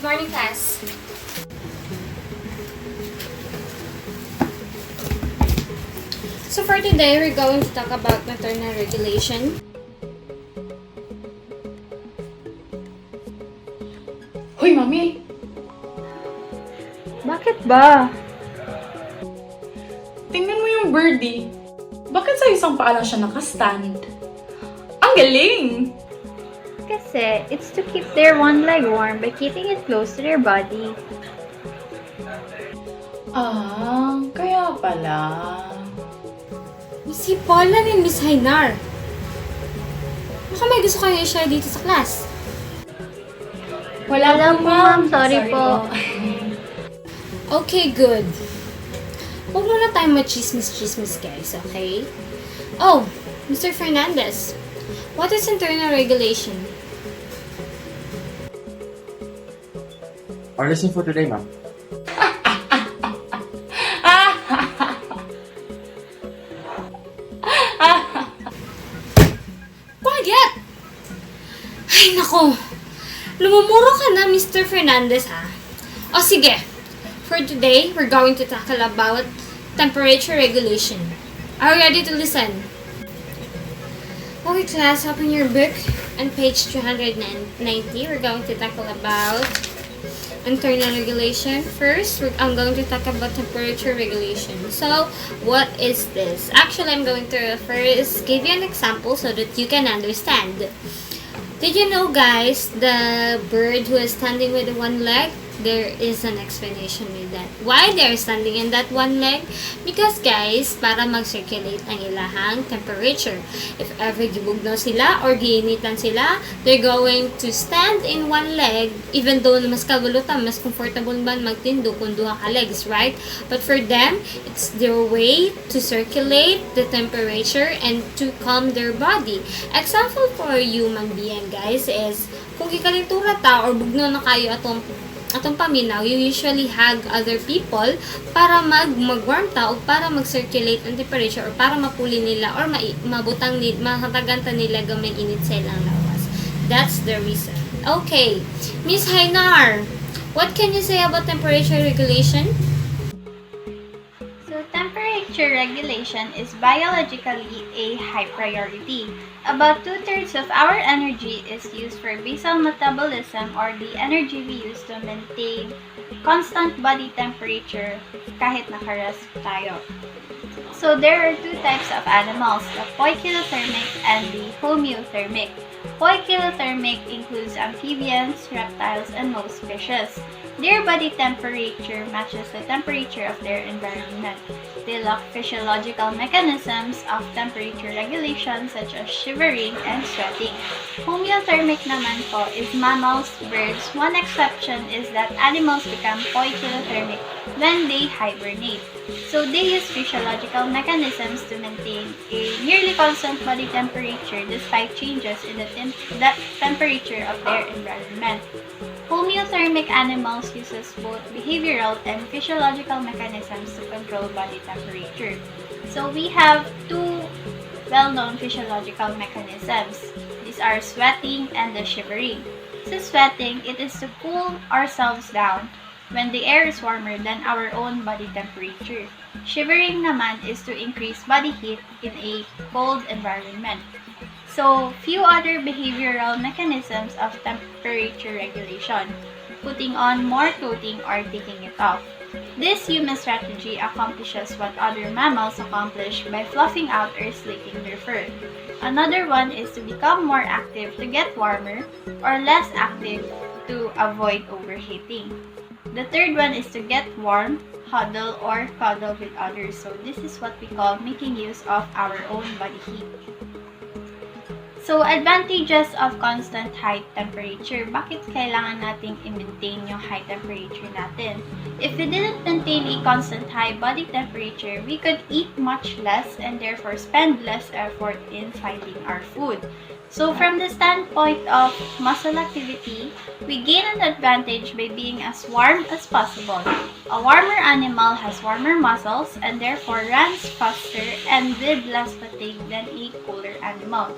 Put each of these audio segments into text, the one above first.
Good morning, class. So for today, we're going to talk about maternal regulation. Hoy, Mami! Bakit ba? Tingnan mo yung birdie. Bakit sa isang paa lang siya nakastand? Ang galing! Kasi it's to keep their one leg warm by keeping it close to their body. Ah, kaya pala. Miss Gipolan and Miss Jainar. Baka may gusto kayo i-share dito sa class. Wala po, ma'am. Sorry po. Okay, good. Huwag muna tayo ma-chismis-chismis, guys, okay? Oh, Mr. Fernandez, what is internal regulation? Our lesson for today, ma'am. Quiet! Ay, nako. Lumumuro ka na, Mr. Fernandez, ha? O, sige. For today, we're going to tackle about temperature regulation. Are you ready to listen? Okay, class, open your book. On page 290, we're going to tackle about internal regulation. First, I'm going to talk about temperature regulation. So, what is this? Actually, I'm going to first give you an example so that you can understand. Did you know, guys, the bird who is standing with one leg, there is an explanation with that. Why they're standing in that one leg? Because, guys, para mag-circulate ang ilahang temperature. If ever gibugnaw sila or giinitan sila, they're going to stand in one leg, even though mas kabulutan, mas comfortable ba magtindo kung duha ka legs, right? But for them, it's their way to circulate the temperature and to calm their body. Example for human being, guys, is kung kikalintura ta or bugnaw na kayo atong paminaw, you usually hug other people para mag-warm ta o para mag-circulate ang temperature or para mapuli nila or mahatagan nila gamay init sa ilang lawas. That's the reason. Okay, Miss Jainar, what can you say about temperature regulation? So, temperature regulation is biologically a high priority. About 2/3 of our energy is used for basal metabolism, or the energy we use to maintain constant body temperature kahit nakarest tayo. So, there are two types of animals, the poikilothermic and the homeothermic. Poikilothermic includes amphibians, reptiles, and most fishes. Their body temperature matches the temperature of their environment. They lack physiological mechanisms of temperature regulation such as shivering and sweating. Homeothermic naman po is mammals, birds. One exception is that animals become poikilothermic when they hibernate. So they use physiological mechanisms to maintain a nearly constant body temperature despite changes in the temperature of their environment. Homeothermic animals uses both behavioral and physiological mechanisms to control body temperature. So we have two well-known physiological mechanisms. These are sweating and the shivering. So sweating, it is to cool ourselves down when the air is warmer than our own body temperature. Shivering naman is to increase body heat in a cold environment. So, few other behavioral mechanisms of temperature regulation: putting on more clothing or taking it off. This human strategy accomplishes what other mammals accomplish by fluffing out or slaking their fur. Another one is to become more active to get warmer, or less active to avoid overheating. The third one is to get warm, huddle, or cuddle with others. So, this is what we call making use of our own body heat. So, advantages of constant high temperature. Bakit kailangan nating i-maintain yung high temperature natin? If we didn't maintain a constant high body temperature, we could eat much less and therefore spend less effort in finding our food. So, from the standpoint of muscle activity, we gain an advantage by being as warm as possible. A warmer animal has warmer muscles and therefore runs faster and with less fatigue than a cooler animal.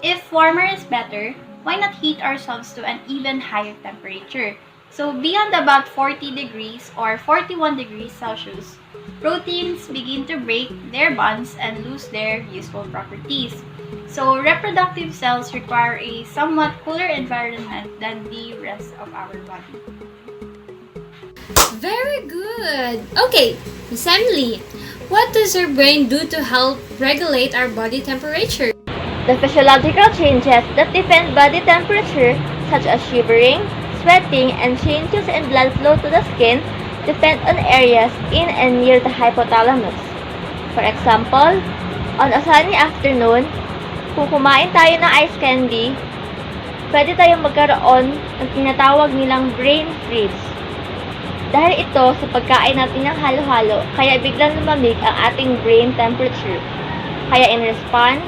If warmer is better, why not heat ourselves to an even higher temperature? So beyond about 40 degrees or 41 degrees Celsius, proteins begin to break their bonds and lose their useful properties. So reproductive cells require a somewhat cooler environment than the rest of our body. Very good. Okay, Miss Emily, what does our brain do to help regulate our body temperature? The physiological changes that depend body temperature, such as shivering, sweating, and changes in blood flow to the skin, depend on areas in and near the hypothalamus. For example, on a sunny afternoon, kung kumain tayo ng ice candy, pwede tayong magkaroon ng tinatawag nilang brain freeze. Dahil ito sa pagkain natin ng halo-halo, kaya biglang lumamig ang ating brain temperature. Kaya in response,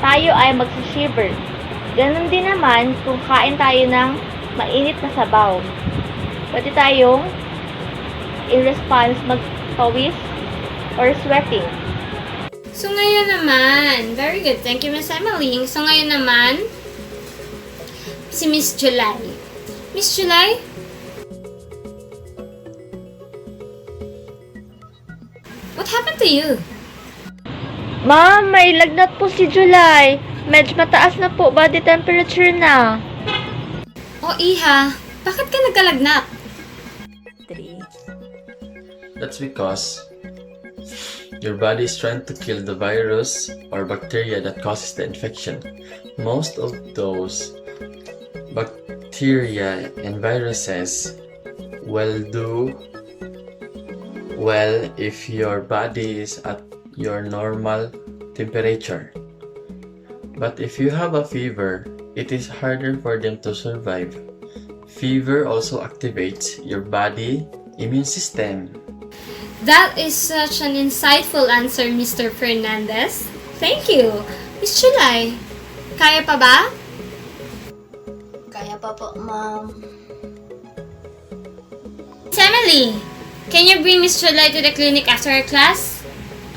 tayo ay magsishiver. Ganon din naman kung kain tayo ng mainit na sabaw. Pwede tayong in response magpawis or sweating. So ngayon naman, very good. Thank you, Miss Emily. So ngayon naman, si Miss July. Miss July? What happened to you? Ma'am, may lagnat po si July. Medyo mataas na po body temperature na. Oh, Iha, bakit ka nagkalagnat? That's because your body is trying to kill the virus or bacteria that causes the infection. Most of those bacteria and viruses will do well if your body is at your normal temperature. But if you have a fever, it is harder for them to survive. Fever also activates your body immune system. That is such an insightful answer, Mr. Fernandez. Thank you. Miss July, kaya pa ba? Kaya pa po, ma'am. Miss Emily, can you bring Miss July to the clinic after our class?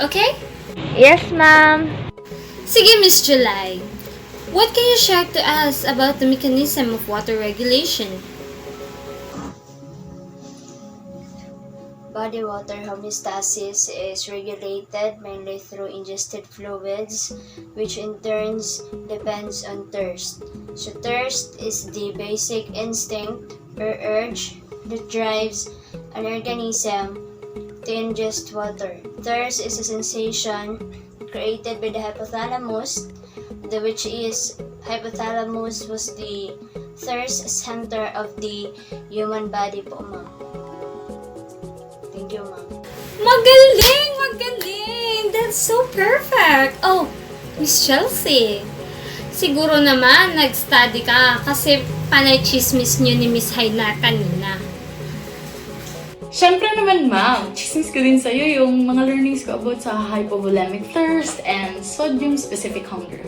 Okay? Yes, ma'am. Sige, Miss July. What can you share to us about the mechanism of water regulation? Body water homeostasis is regulated mainly through ingested fluids, which in turn depends on thirst. So thirst is the basic instinct or urge that drives an organism to ingest water. Thirst is a sensation created by the hypothalamus, hypothalamus was the thirst center of the human body po, ma'am. Thank you, ma'am. Magaling! Magaling! That's so perfect! Oh, Miss Chelsea. Siguro naman nag-study ka kasi panay chismis niyo ni Miss Jainar kanina. Siyempre naman, ma'am. Chismis ko din sa'yo yung mga learnings ko about sa hypovolemic thirst and sodium-specific hunger.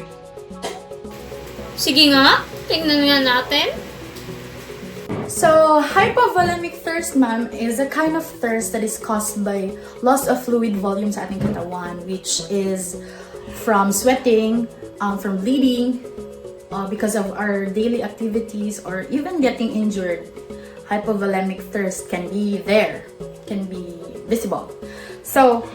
Sige nga, tingnan nga natin. So, hypovolemic thirst, ma'am, is a kind of thirst that is caused by loss of fluid volume sa ating katawan, which is from sweating, from bleeding, because of our daily activities, or even getting injured. Hypovolemic thirst can be there, can be visible. So,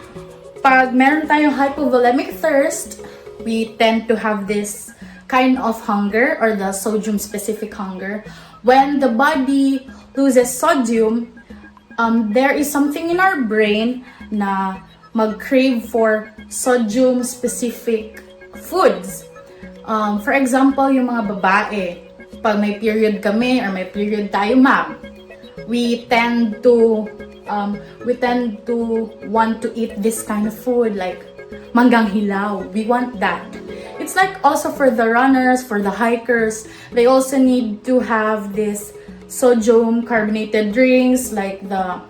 pag meron tayong hypovolemic thirst, we tend to have this kind of hunger, or the sodium-specific hunger. When the body loses sodium, there is something in our brain na mag-crave for sodium-specific foods. For example, yung mga babae, pag may period kami or may period tayo, ma'am, we tend to want to eat this kind of food, like manggang hilaw. We want that. It's like also for the runners, for the hikers, they also need to have this sodium carbonated drinks like the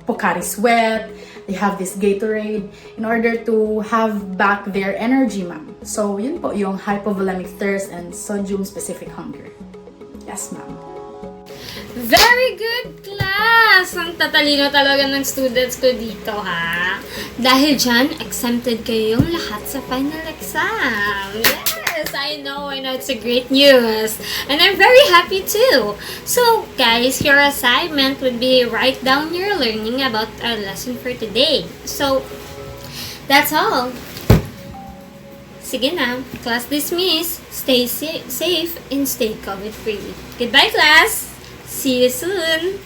Pocari Sweat. They have this Gatorade in order to have back their energy, ma'am. So, yun po yung hypovolemic thirst and sodium-specific hunger. Yes, ma'am. Very good class! Ang tatalino talaga ng students ko dito, ha? Dahil dyan, exempted kayong lahat sa final exam. Yes! Yes, I know it's a great news. And I'm very happy too. So, guys, your assignment would be write down your learning about our lesson for today. So, that's all. Sige na, class dismissed. Stay safe and stay COVID-free. Goodbye, class! See you soon!